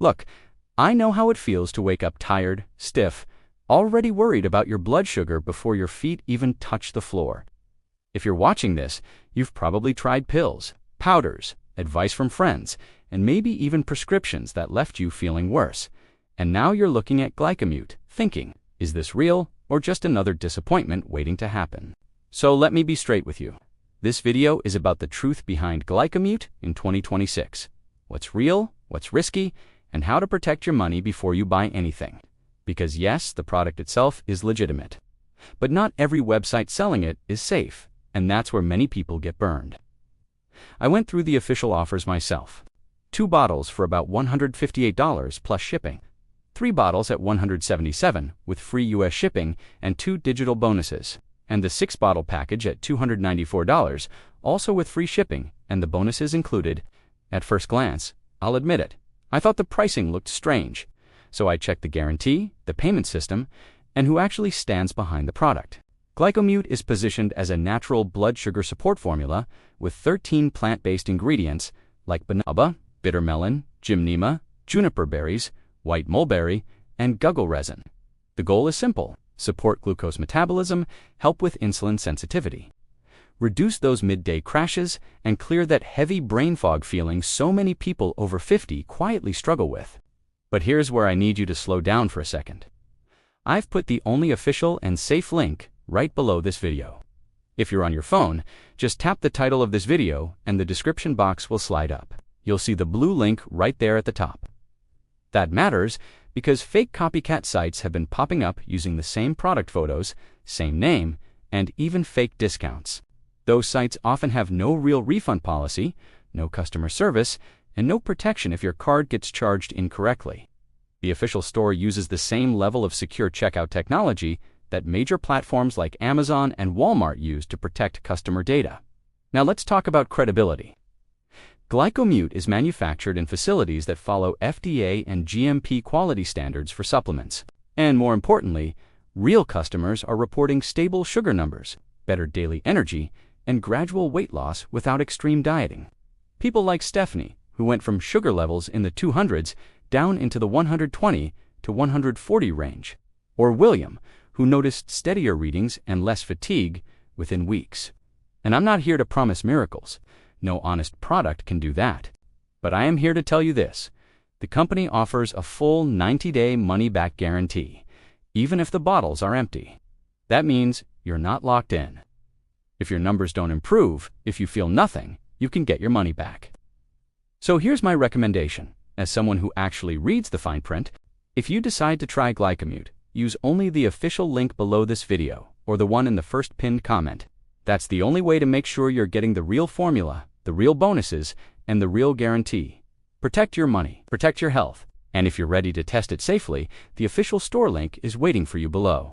Look, I know how it feels to wake up tired, stiff, already worried about your blood sugar before your feet even touch the floor. If you're watching this, you've probably tried pills, powders, advice from friends, and maybe even prescriptions that left you feeling worse. And now you're looking at GlycoMute, thinking, is this real or just another disappointment waiting to happen? So let me be straight with you. This video is about the truth behind GlycoMute in 2026. What's real, what's risky, and how to protect your money before you buy anything. Because yes, the product itself is legitimate. But not every website selling it is safe, and that's where many people get burned. I went through the official offers myself. 2 bottles for about $158 plus shipping. 3 bottles at $177 with free US shipping and 2 digital bonuses. And the 6-bottle package at $294, also with free shipping and the bonuses included. At first glance, I'll admit it, I thought the pricing looked strange. So I checked the guarantee, the payment system, and who actually stands behind the product. GlycoMute is positioned as a natural blood sugar support formula with 13 plant-based ingredients like Banaba, bitter melon, gymnema, juniper berries, white mulberry, and guggle resin. The goal is simple: support glucose metabolism, help with insulin sensitivity, reduce those midday crashes, and clear that heavy brain fog feeling so many people over 50 quietly struggle with. But here's where I need you to slow down for a second. I've put the only official and safe link right below this video. If you're on your phone, just tap the title of this video and the description box will slide up. You'll see the blue link right there at the top. That matters because fake copycat sites have been popping up using the same product photos, same name, and even fake discounts. Those sites often have no real refund policy, no customer service, and no protection if your card gets charged incorrectly. The official store uses the same level of secure checkout technology that major platforms like Amazon and Walmart use to protect customer data. Now let's talk about credibility. GlycoMute is manufactured in facilities that follow FDA and GMP quality standards for supplements. And more importantly, real customers are reporting stable sugar numbers, better daily energy, and gradual weight loss without extreme dieting. People like Stephanie, who went from sugar levels in the 200s down into the 120 to 140 range. Or William, who noticed steadier readings and less fatigue within weeks. And I'm not here to promise miracles. No honest product can do that. But I am here to tell you this: the company offers a full 90-day money-back guarantee, even if the bottles are empty. That means you're not locked in. If your numbers don't improve, if you feel nothing, you can get your money back. So here's my recommendation. As someone who actually reads the fine print, if you decide to try GlycoMute, use only the official link below this video or the one in the first pinned comment. That's the only way to make sure you're getting the real formula, the real bonuses, and the real guarantee. Protect your money, protect your health, and if you're ready to test it safely, the official store link is waiting for you below.